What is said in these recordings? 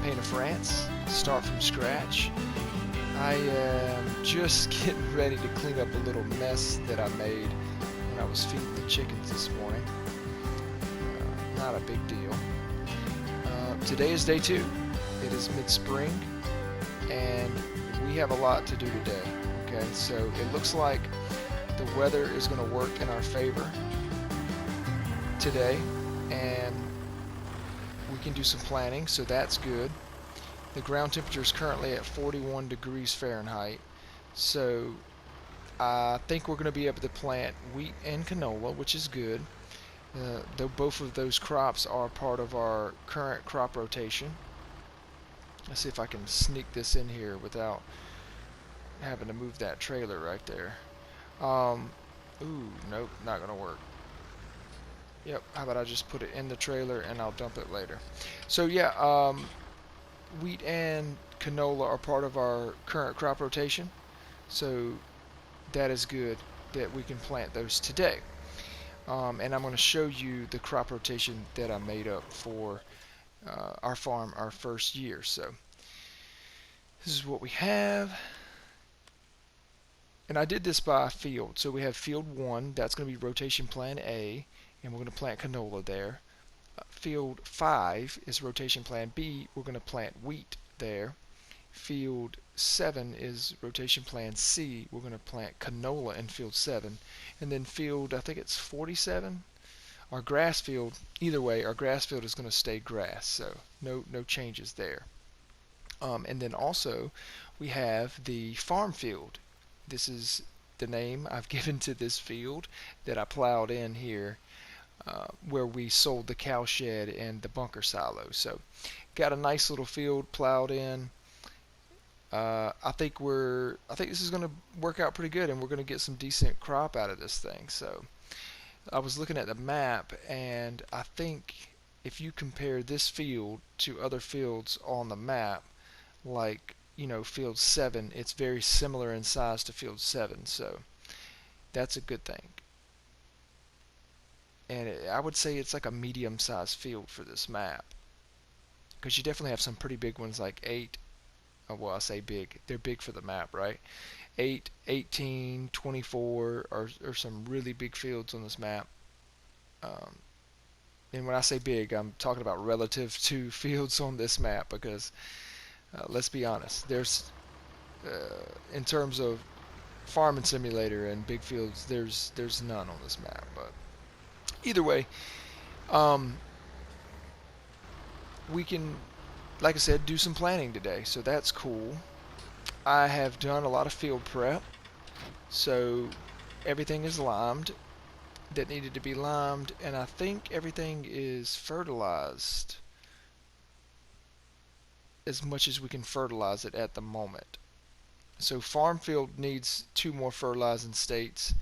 campaign of France, start from scratch. I am just getting ready to clean up a little mess that I made when I was feeding the chickens this morning. Not a big deal. Today is day 2. It is mid-spring, and we have a lot to do today. Okay, so it looks like the weather is going to work in our favor today, and we can do some planting, so that's good. The ground temperature is currently at 41 degrees Fahrenheit, so I think we're going to be able to plant wheat and canola, which is good. Though both of those crops are part of our current crop rotation. Let's see if I can sneak this in here without having to move that trailer right there. Ooh, nope, not gonna work. Yep, how about I just put it in the trailer and I'll dump it later. So yeah, wheat and canola are part of our current crop rotation, so that is good that we can plant those today. And I'm going to show you the crop rotation that I made up for our farm our first year. So this is what we have, and I did this by field. So we have field 1, that's going to be rotation plan A, and we're going to plant canola there. Field 5 is rotation plan B, we're going to plant wheat there. Field 7 is rotation plan C, we're going to plant canola in field 7. And then field, I think it's 47, our grass field, either way, our grass field is going to stay grass, so no changes there. And then also we have the farm field. This is the name I've given to this field that I plowed in here, where we sold the cow shed and the bunker silo. So got a nice little field plowed in. I think this is going to work out pretty good, and we're going to get some decent crop out of this thing. So I was looking at the map, and I think if you compare this field to other fields on the map, like field 7, it's very similar in size to field 7. So that's a good thing. And I would say it's like a medium-sized field for this map, because you definitely have some pretty big ones like 8. Well, I say big, they're big for the map, right? 8, 18, 24 are some really big fields on this map. And when I say big, I'm talking about relative to fields on this map, because let's be honest, there's in terms of farming simulator and big fields, there's none on this map. But either way, we can, like I said, do some planning today, so that's cool. I have done a lot of field prep, so everything is limed that needed to be limed, and I think everything is fertilized as much as we can fertilize it at the moment. So farm field needs 2 more fertilizing states.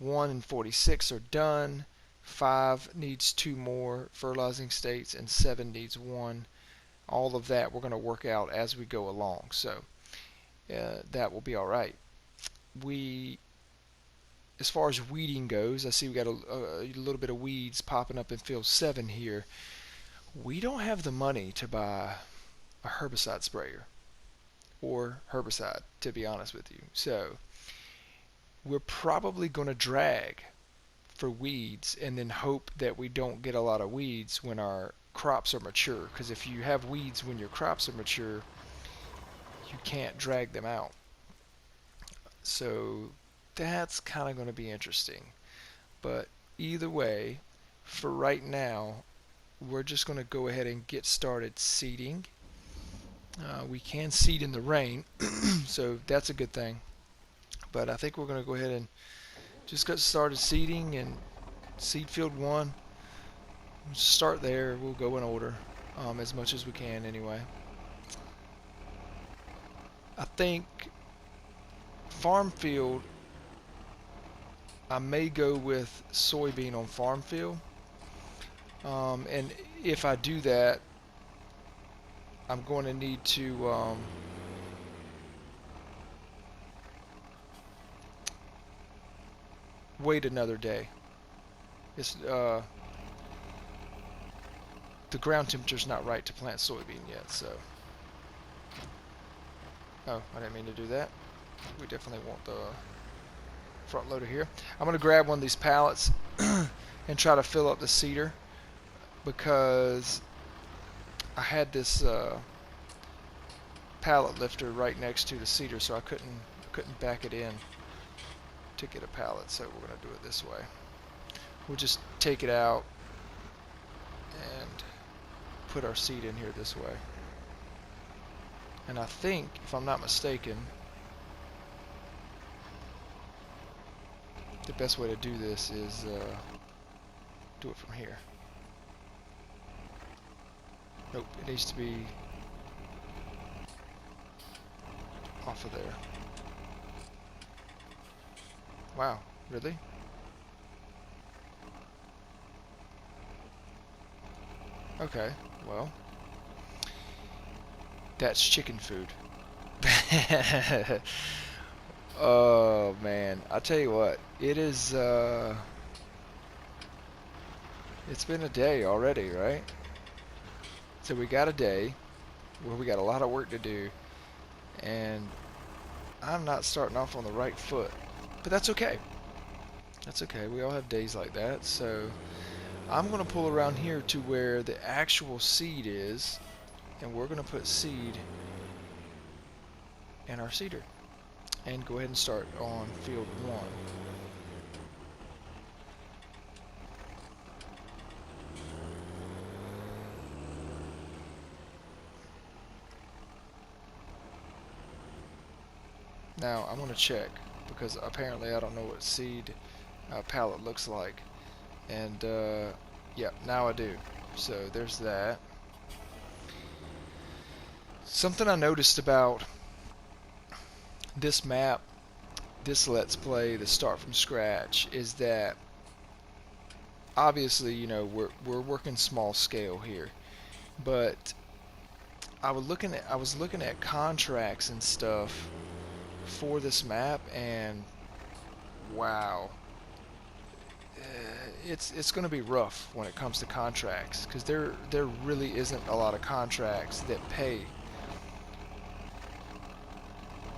1 and 46 are done. 5 needs 2 more fertilizing states, and 7 needs 1. All of that we're going to work out as we go along, so that will be alright. As far as weeding goes, I see we got a little bit of weeds popping up in field 7 here. We don't have the money to buy a herbicide sprayer or herbicide, to be honest with you, so we're probably going to drag for weeds and then hope that we don't get a lot of weeds when our crops are mature, because if you have weeds when your crops are mature, you can't drag them out. So that's kind of going to be interesting. But either way, for right now, we're just going to go ahead and get started seeding. We can seed in the rain, so that's a good thing. But I think we're going to go ahead and just get started seeding, and seed field 1. Start there. We'll go in order, as much as we can anyway. I think farm field, I may go with soybean on farm field, and if I do that, I'm going to need to wait another day. It's the ground temperature's not right to plant soybean yet, so Oh, I didn't mean to do that. We definitely want the front loader here. I'm going to grab one of these pallets and try to fill up the seeder, because I had this pallet lifter right next to the seeder, so I couldn't back it in to get a pallet. So we're going to do it this way. We'll just take it out and put our seed in here this way. And I think, if I'm not mistaken, the best way to do this is do it from here. Nope, it needs to be off of there. Wow, really? Okay, well, that's chicken food. Oh man, I'll tell you what, it is it's been a day already, right? So we got a day where we got a lot of work to do, and I'm not starting off on the right foot. But that's okay. That's okay. We all have days like that. So I'm going to pull around here to where the actual seed is, and we're going to put seed in our seeder and go ahead and start on field 1. Now I'm going to check, because apparently I don't know what seed pallet looks like, and yeah, now I do. So there's that. Something I noticed about this map, this Let's Play, the Start From Scratch, is that obviously, you know, we're working small scale here, but I was looking at contracts and stuff for this map, and wow, it's going to be rough when it comes to contracts, because there really isn't a lot of contracts that pay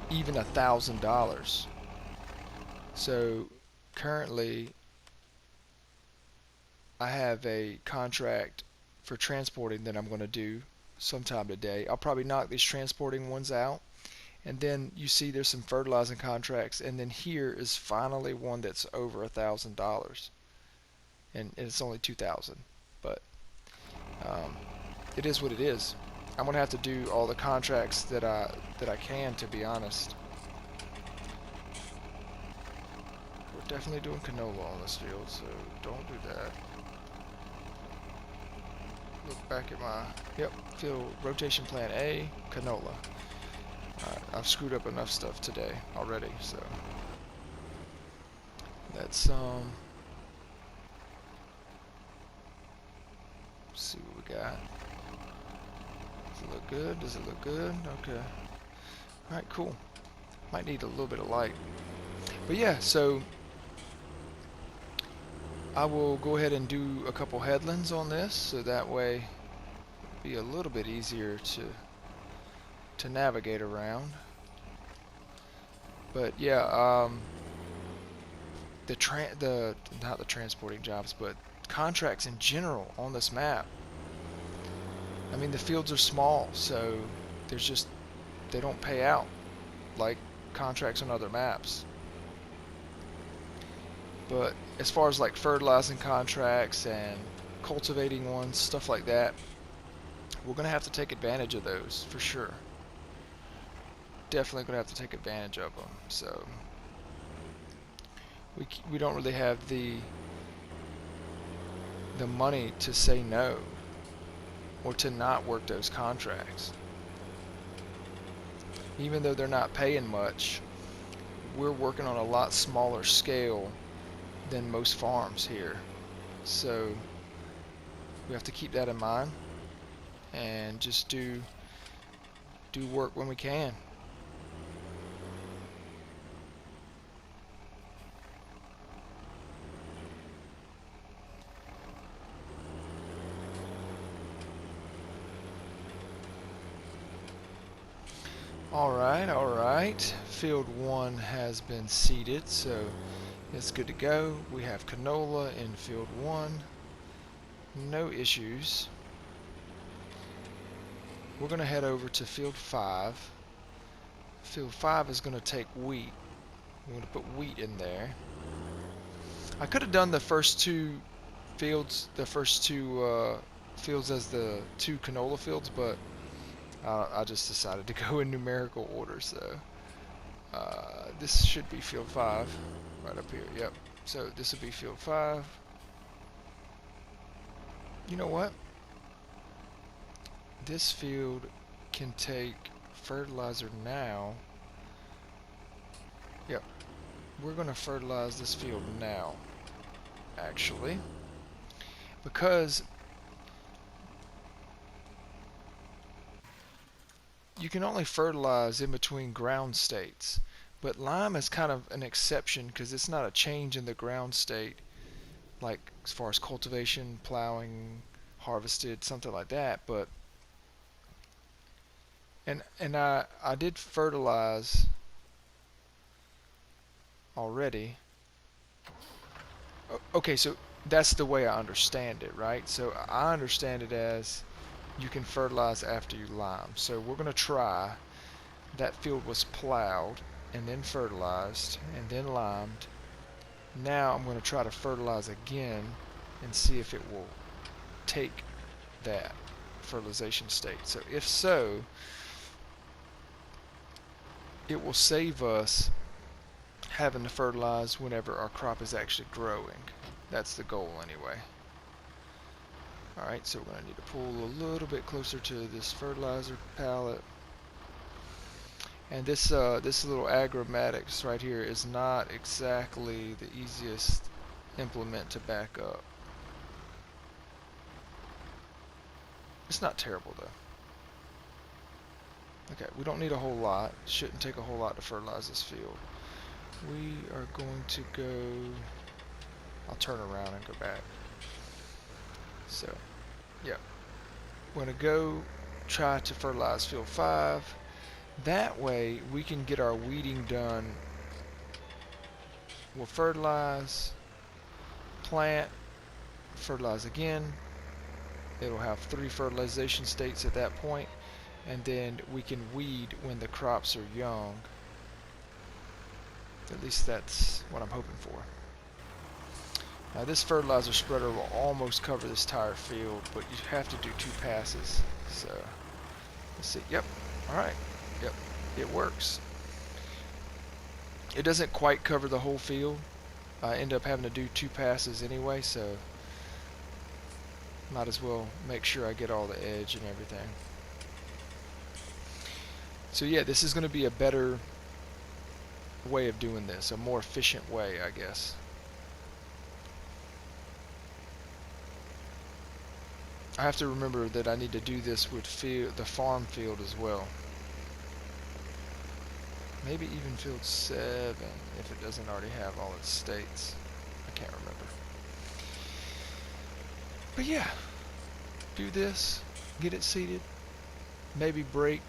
even $1,000. So currently I have a contract for transporting that I'm going to do sometime today. I'll probably knock these transporting ones out, and then you see there's some fertilizing contracts, and then here is finally one that's over $1,000, and it's only 2,000. But it is what it is. I'm gonna have to do all the contracts that I can, to be honest. We're definitely doing canola on this field, so don't do that. Look back at my field rotation plan A, canola. Alright, I've screwed up enough stuff today already, so let's see what we got. Does it look good? Does it look good? Okay. Alright, cool. Might need a little bit of light. But yeah, so I will go ahead and do a couple headlands on this, so that way it'll be a little bit easier to navigate around. But yeah, not the transporting jobs, but contracts in general on this map. I mean, the fields are small, so they don't pay out like contracts on other maps. But as far as like fertilizing contracts and cultivating ones, stuff like that, we're gonna have to take advantage of those for sure. Definitely gonna have to take advantage of them. So we don't really have the money to say no or to not work those contracts. Even though they're not paying much, we're working on a lot smaller scale than most farms here. So we have to keep that in mind and just do work when we can. Alright. Field 1 has been seeded, so it's good to go. We have canola in field 1. No issues. We're going to head over to field 5. Field 5 is going to take wheat. We're going to put wheat in there. I could have done the first two fields, fields as the 2 canola fields, but I just decided to go in numerical order, so this should be field 5 right up here. Yep. So this will be field 5. You know what? This field can take fertilizer now. Yep. We're going to fertilize this field now, actually, because you can only fertilize in between ground states, but lime is kind of an exception because it's not a change in the ground state, like as far as cultivation, plowing, harvested, something like that. But I did fertilize already. Okay, so that's the way I understand it, right? So I understand it as you can fertilize after you lime. So we're going to try. That field was plowed and then fertilized and then limed. Now I'm going to try to fertilize again and see if it will take that fertilization state. So if so, it will save us having to fertilize whenever our crop is actually growing. That's the goal anyway. Alright, so we're going to need to pull a little bit closer to this fertilizer pallet. And this little agromatics right here is not exactly the easiest implement to back up. It's not terrible though. Okay, we don't need a whole lot. Shouldn't take a whole lot to fertilize this field. We are going to go... I'll turn around and go back. So, yeah. We're going to go try to fertilize field 5. That way we can get our weeding done. We'll fertilize, plant, fertilize again. It'll have 3 fertilization states at that point, and then we can weed when the crops are young. At least that's what I'm hoping for. Now this fertilizer spreader will almost cover this entire field, but you have to do 2 passes. So let's see. Yep. Alright. Yep. It works. It doesn't quite cover the whole field. I end up having to do 2 passes anyway, so might as well make sure I get all the edge and everything. So yeah, this is going to be a better way of doing this, a more efficient way, I guess. I have to remember that I need to do this with the farm field as well. Maybe even field 7 if it doesn't already have all its states. I can't remember. But yeah, do this, get it seeded, maybe break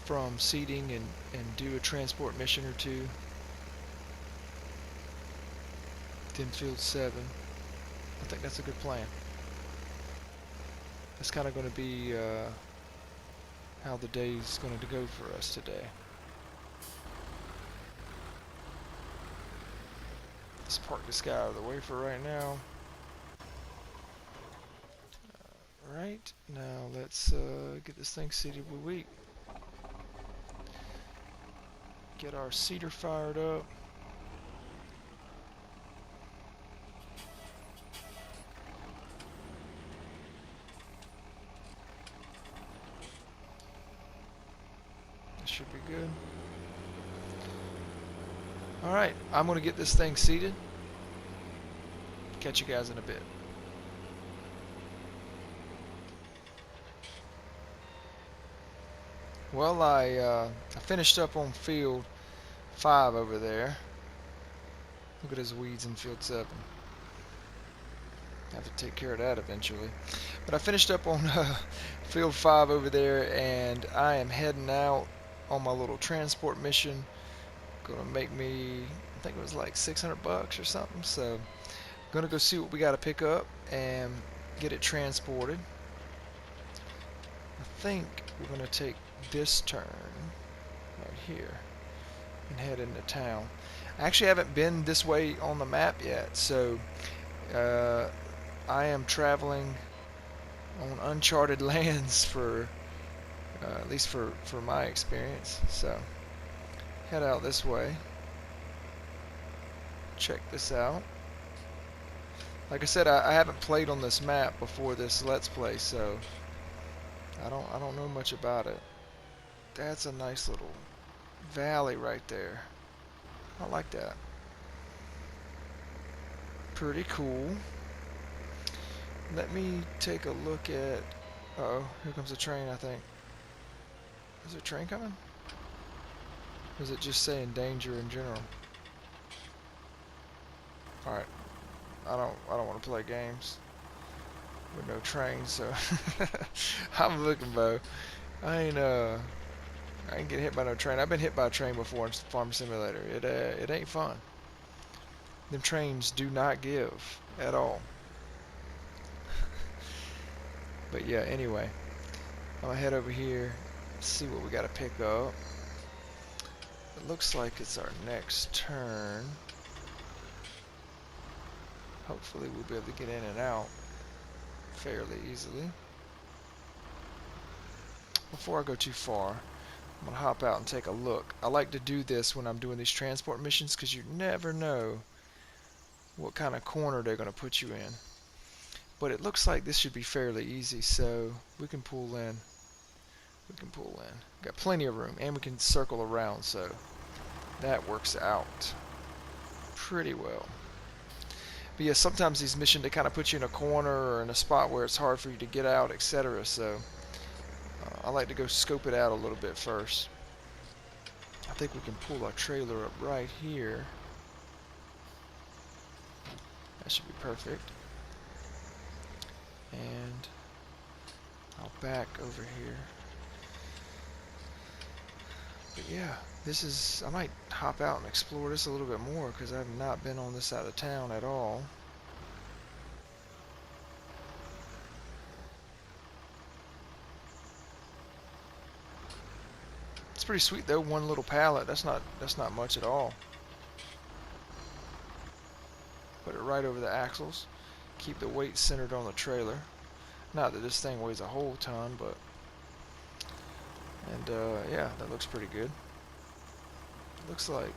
from seeding and do a transport mission or 2. Then field 7. I think that's a good plan. That's kind of going to be how the day's going to go for us today. Let's park this guy out of the way for right now. Right, now let's get this thing seeded with wheat. Get our seeder fired up. That should be good. Alright, I'm going to get this thing seeded. Catch you guys in a bit. Well, I finished up on field 5 over there. Look at his weeds in field 7. Have to take care of that eventually. But I finished up on field 5 over there, and I am heading out on my little transport mission. Gonna make me, I think it was like 600 bucks or something. So gonna go see what we got to pick up and get it transported. I think we're gonna take this turn right here and head into town. I actually haven't been this way on the map yet, so I am traveling on uncharted lands for at least for my experience. So head out this way. Check this out. Like I said, I haven't played on this map before this Let's Play, so I don't know much about it. That's a nice little valley right there. I like that. Pretty cool. Let me take a look at... Uh-oh, here comes a train, I think. Is there a train coming? Or is it just saying danger in general? Alright. I don't want to play games with no trains, so I'm looking, Bo. I ain't get hit by no train. I've been hit by a train before in Farm Simulator. It ain't fun. Them trains do not give at all. But yeah, anyway, I'm gonna head over here, see what we gotta pick up. It looks like it's our next turn. Hopefully we'll be able to get in and out fairly easily. Before I go too far, I'm gonna hop out and take a look. I like to do this when I'm doing these transport missions because you never know what kind of corner they're gonna put you in. But it looks like this should be fairly easy, so we can pull in. We can pull in. Got plenty of room, and we can circle around, so that works out pretty well. But yeah, sometimes these missions, they kind of put you in a corner or in a spot where it's hard for you to get out, etc. So I like to go scope it out a little bit first. I think we can pull our trailer up right here. That should be perfect. And I'll back over here. But yeah, this is, I might hop out and explore this a little bit more because I've not been on this side of town at all. It's pretty sweet though, one little pallet. That's not much at all. Put it right over the axles. Keep the weight centered on the trailer. Not that this thing weighs a whole ton, but yeah, that looks pretty good. Looks like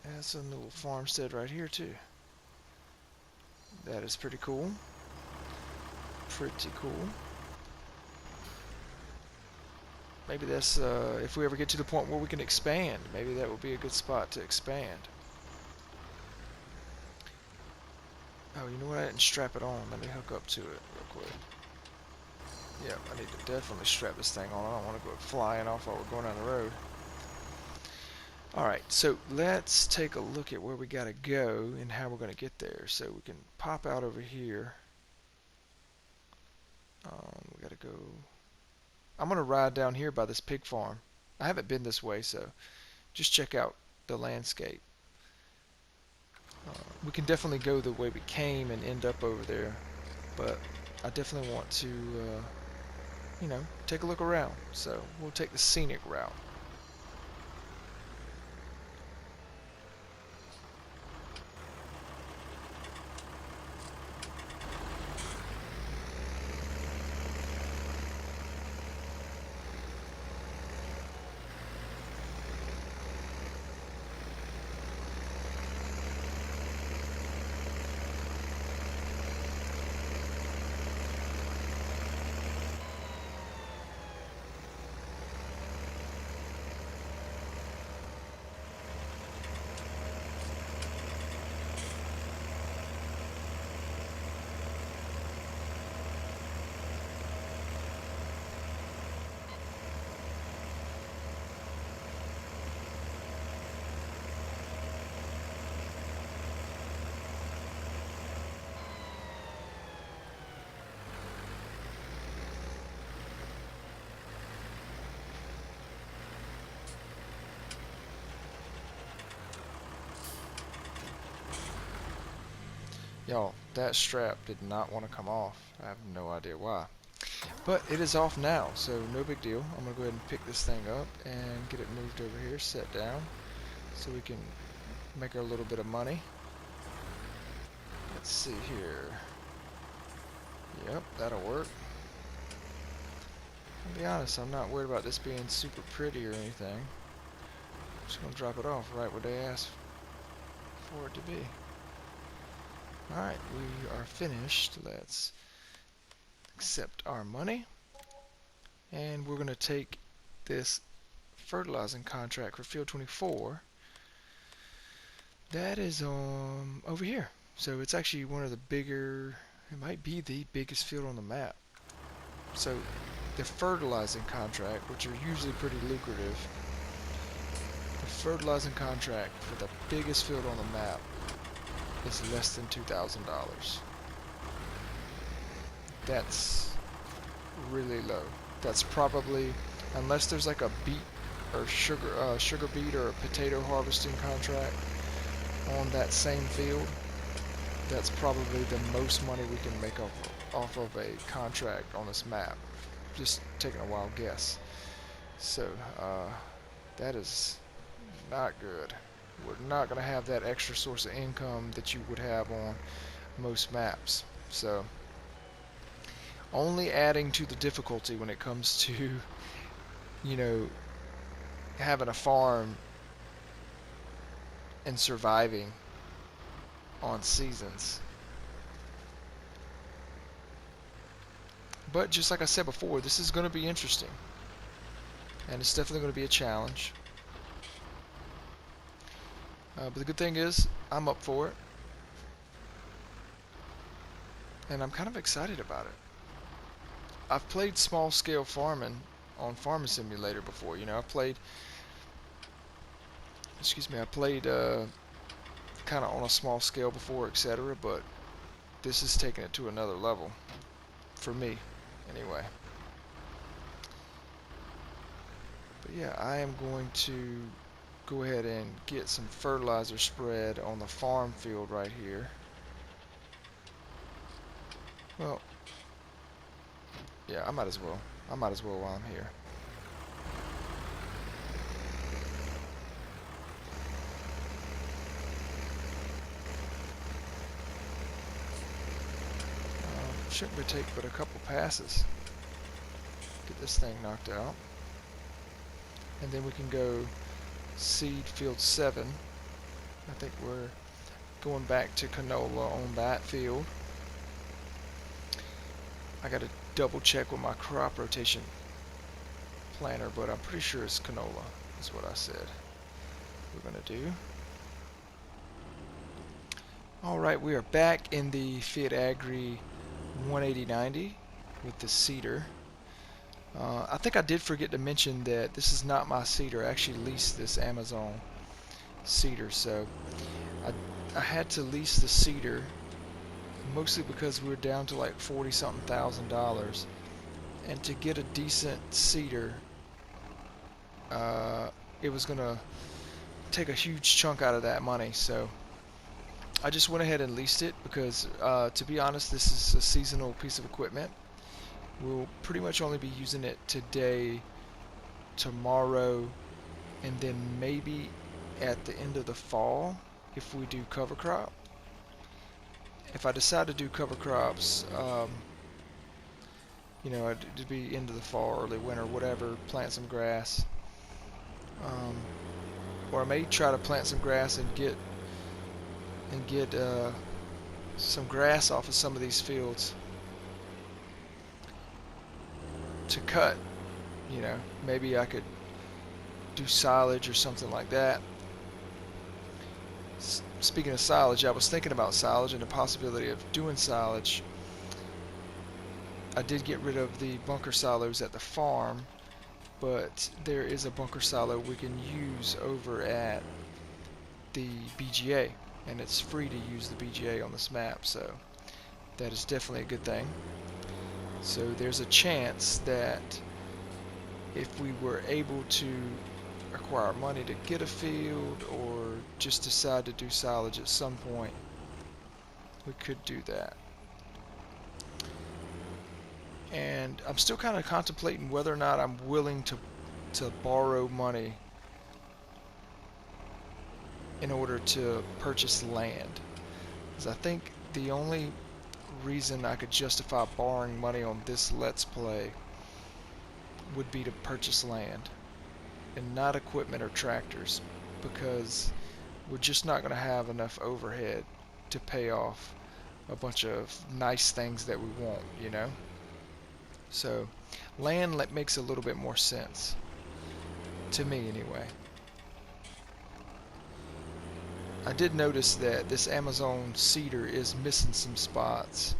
that's a little farmstead right here too. That is pretty cool. Pretty cool. Maybe that's if we ever get to the point where we can expand, maybe that would be a good spot to expand. Oh, you know what? I didn't strap it on. Let me hook up to it real quick. Yeah, I need to definitely strap this thing on. I don't want to go flying off while we're going down the road. Alright, so let's take a look at where we gotta go and how we're gonna get there. So we can pop out over here. We gotta go... I'm gonna ride down here by this pig farm. I haven't been this way, so just check out the landscape. We can definitely go the way we came and end up over there, but I definitely want to, you know, take a look around. So we'll take the scenic route. Y'all, that strap did not want to come off. I have no idea why. But it is off now, so no big deal. I'm going to go ahead and pick this thing up and get it moved over here, set down, so we can make our little bit of money. Let's see here. Yep, that'll work. I'll be honest, I'm not worried about this being super pretty or anything. I'm just going to drop it off right where they asked for it to be. Alright, we are finished. Let's accept our money. And we're going to take this fertilizing contract for field 24. That is over here. So it's actually one of the bigger, it might be the biggest field on the map. So the fertilizing contract, which are usually pretty lucrative, the fertilizing contract for the biggest field on the map is less than $2,000. That's really low. That's probably, unless there's like a beet or sugar beet or a potato harvesting contract on that same field, that's probably the most money we can make off of a contract on this map. Just taking a wild guess. So that is not good. We're not going to have that extra source of income that you would have on most maps. So only adding to the difficulty when it comes to, you know, having a farm and surviving on seasons. But just like I said before, this is going to be interesting, and it's definitely going to be a challenge. But the good thing is, I'm up for it, and I'm kind of excited about it. I've played small-scale farming on Farming Simulator before. You know, I played kind of on a small scale before, etc. But this is taking it to another level for me, anyway. But yeah, I am going to go ahead and get some fertilizer spread on the farm field right here. Well, yeah, I might as well. While I'm here. Shouldn't take but a couple passes. Get this thing knocked out. And then we can go seed field 7. I think we're going back to canola on that field. I got to double check with my crop rotation planner, but I'm pretty sure it's canola is what I said we're going to do. Alright, we are back in the EPiCJERNi 18090 with the seeder. I think I did forget to mention that this is not my seeder. I actually leased this Amazon seeder, so I had to lease the seeder mostly because we were down to like $40-something thousand, and to get a decent seeder, it was gonna take a huge chunk out of that money. So I just went ahead and leased it because, to be honest, this is a seasonal piece of equipment. We'll pretty much only be using it today, tomorrow, and then maybe at the end of the fall if we do cover crop. If I decide to do cover crops, you know, it'd be into the fall, early winter, whatever, plant some grass. Or I may try to plant some grass and get some grass off of some of these fields to cut. You know, maybe I could do silage or something like that. Speaking of silage, I was thinking about silage and the possibility of doing silage. I did get rid of the bunker silos at the farm, but there is a bunker silo we can use over at the BGA, and it's free to use the BGA on this map, so that is definitely a good thing. So there's a chance that if we were able to acquire money to get a field or just decide to do silage at some point, we could do that. And I'm still kind of contemplating whether or not I'm willing to borrow money in order to purchase land. Because I think the only reason I could justify borrowing money on this Let's Play would be to purchase land and not equipment or tractors, because we're just not going to have enough overhead to pay off a bunch of nice things that we want, you know? So land makes a little bit more sense to me anyway. I did notice that this Amazon cedar is missing some spots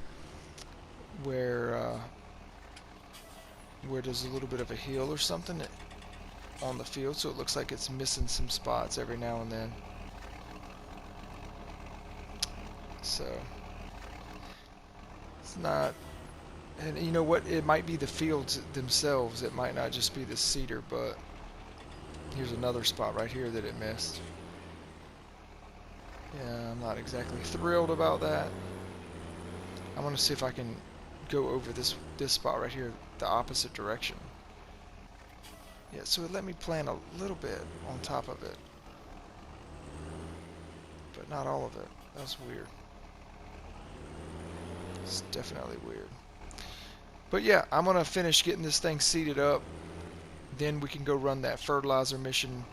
where there's a little bit of a hill or something on the field, so it looks like it's missing some spots every now and then. So it's not, and you know what, it might be the fields themselves, it might not just be the cedar, but here's another spot right here that it missed. Yeah, I'm not exactly thrilled about that. I want to see if I can go over this spot right here the opposite direction. Yeah, so it let me plant a little bit on top of it, but not all of it. That's weird. It's definitely weird. But yeah, I'm gonna finish getting this thing seeded up, then we can go run that fertilizer mission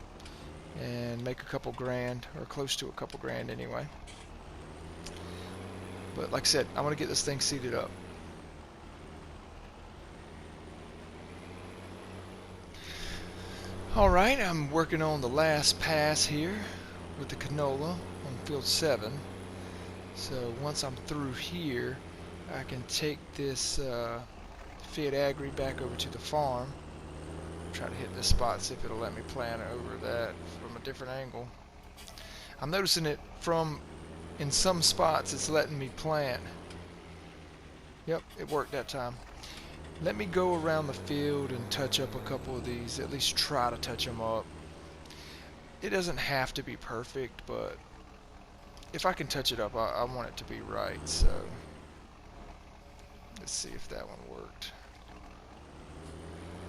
and make a couple grand, or close to a couple grand anyway. But like I said, I'm gonna get this thing seeded up. Alright, I'm working on the last pass here with the canola on field 7. So once I'm through here, I can take this EPiCJERNi back over to the farm. Try to hit this spot, see if it'll let me plant over that from a different angle. I'm noticing it in some spots it's letting me plant. Yep, it worked that time. Let me go around the field and touch up a couple of these, at least try to touch them up. It doesn't have to be perfect, but if I can touch it up, I want it to be right, so let's see if that one worked.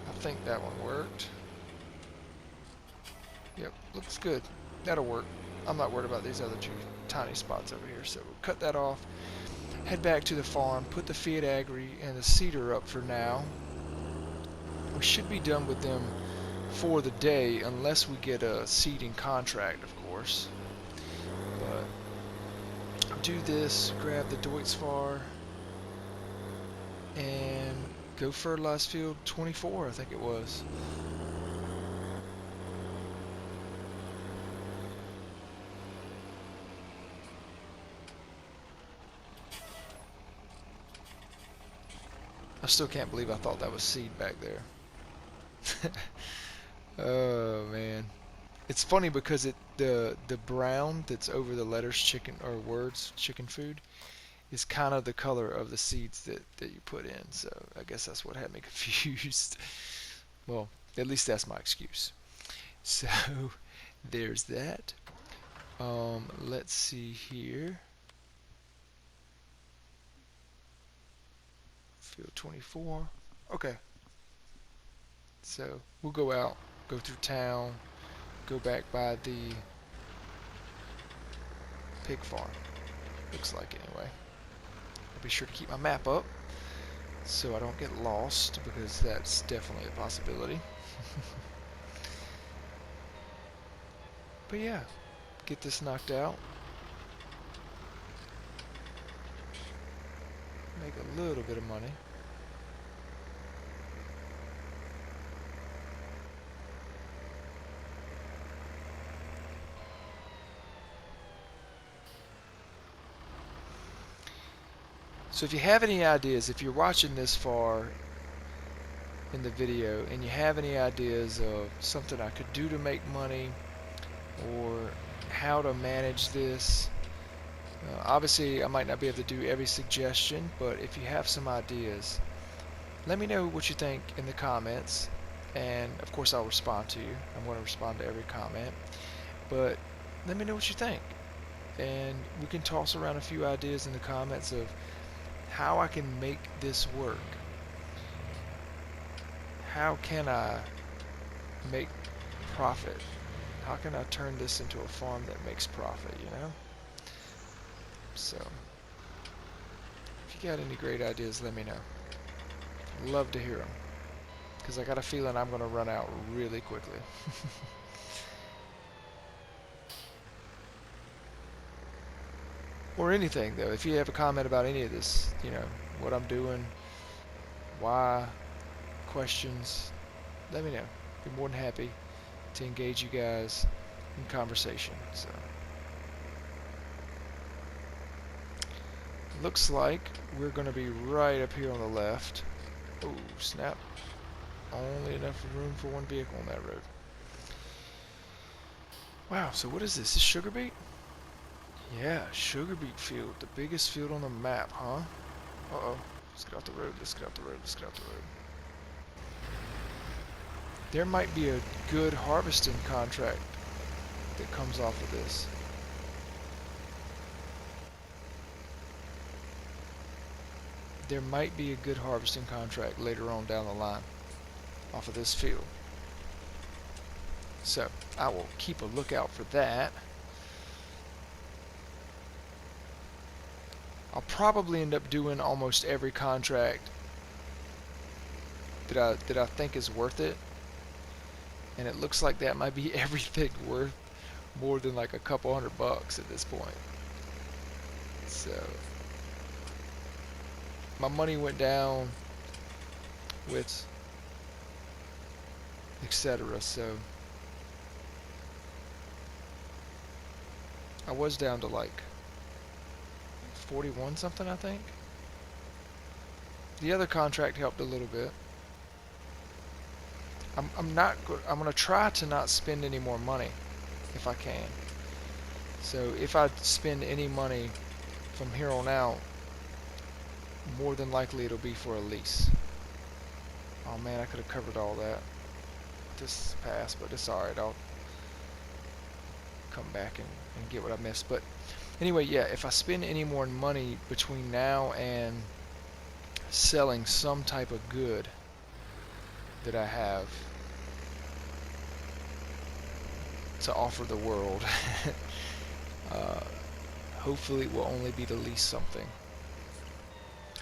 I think that one worked. Yep, looks good. That'll work. I'm not worried about these other two tiny spots over here, so we'll cut that off. Head back to the farm, put the EPiCJERNi and the cedar up for now. We should be done with them for the day, unless we get a seeding contract, of course. But do this, grab the Deutzfahr, and go fertilize field 24, I think it was. I still can't believe I thought that was seed back there. Oh man, it's funny because the brown that's over the letters chicken or words chicken food is kind of the color of the seeds that you put in. So I guess that's what had me confused. Well, at least that's my excuse. So there's that. Let's see here. Field 24. Okay. So we'll go out, go through town, go back by the pig farm. Looks like anyway. I'll be sure to keep my map up so I don't get lost, because that's definitely a possibility. But yeah, get this knocked out. Make a little bit of money. So if you have any ideas, if you're watching this far in the video and you have any ideas of something I could do to make money or how to manage this, obviously I might not be able to do every suggestion, but if you have some ideas, let me know what you think in the comments, and of course I'll respond to you. I'm going to respond to every comment, but let me know what you think. and we can toss around a few ideas in the comments of how I can make this work. How can I make profit? How can I turn this into a farm that makes profit, you know? So, if you got any great ideas, let me know. Love to hear them, because I got a feeling I'm going to run out really quickly. Or anything, though. If you have a comment about any of this, you know, what I'm doing, why, questions, let me know. Be more than happy to engage you guys in conversation. So, looks like we're going to be right up here on the left. Oh, snap. Only enough room for one vehicle on that road. Wow, so what is this? Is sugar beet? Yeah, sugar beet field. The biggest field on the map, huh? Uh-oh. Let's get off the road. Let's get off the road. Let's get off the road. There might be a good harvesting contract that comes off of this. There might be a good harvesting contract later on down the line off of this field. So, I will keep a lookout for that. I'll probably end up doing almost every contract that I think is worth it. And it looks like that might be everything worth more than like a couple $100 at this point. So, my money went down with etc. So, I was down to like 41 something, I think. The other contract helped a little bit. I'm gonna try to not spend any more money if I can. So if I spend any money from here on out, more than likely it'll be for a lease. Oh man, I could have covered all that this pass, but it's alright. I'll come back and get what I missed. But anyway, yeah, if I spend any more money between now and selling some type of good that I have to offer the world, hopefully it will only be to lease something.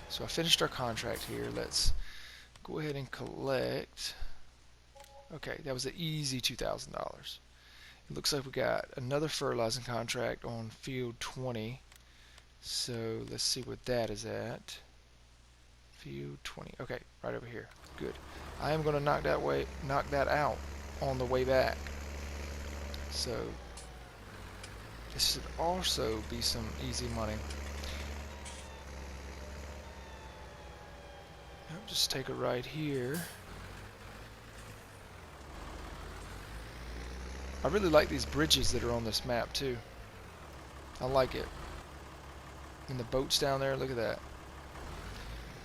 So I finished our contract here. Let's go ahead and collect. Okay, that was an easy $2,000. It looks like we got another fertilizing contract on field 20. So let's see what that is at. Field 20. Okay, right over here. Good. I am going to knock that out on the way back. So this should also be some easy money. I'll just take a right here. I really like these bridges that are on this map too. I like it. And the boats down there, look at that.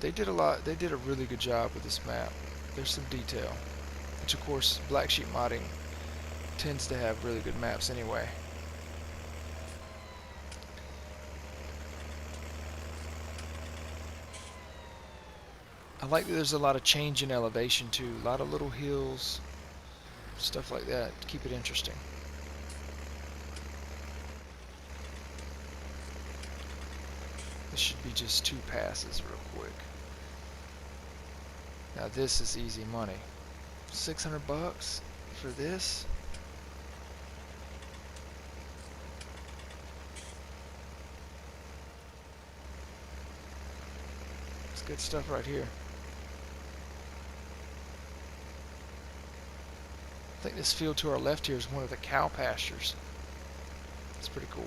They did a really good job with this map. There's some detail, which of course Black Sheep modding tends to have really good maps anyway. I like that there's a lot of change in elevation too, a lot of little hills, stuff like that to keep it interesting. This should be just 2 passes real quick. Now this is easy money. $600 for this? It's good stuff right here. I think this field to our left here is one of the cow pastures. It's pretty cool.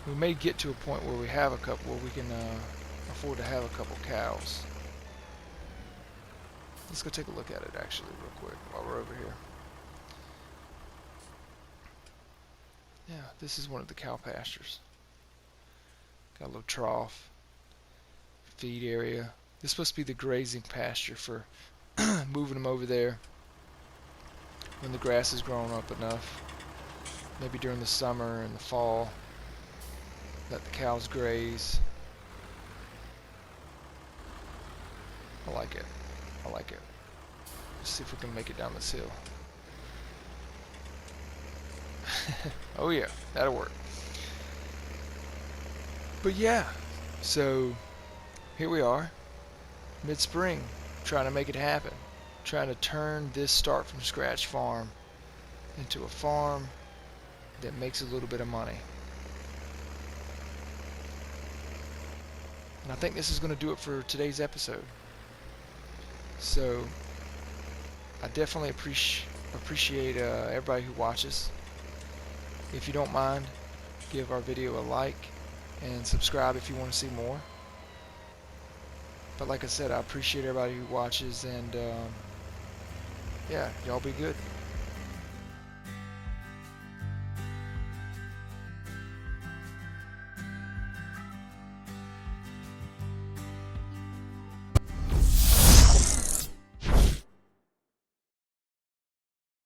We may get to a point where we have a couple, where we can afford to have a couple cows. Let's go take a look at it actually real quick while we're over here. Yeah, this is one of the cow pastures. Got a little trough, feed area. This is supposed to be the grazing pasture for moving them over there when the grass is grown up enough. Maybe during the summer and the fall. Let the cows graze. I like it. I like it. Let's see if we can make it down this hill. Oh yeah, that'll work. But yeah, so here we are, mid-spring, trying to make it happen. Trying to turn this start from scratch farm into a farm that makes a little bit of money. And I think this is going to do it for today's episode. So I definitely appreciate everybody who watches. If you don't mind, give our video a like and subscribe if you want to see more. But like I said, I appreciate everybody who watches, and yeah, y'all be good.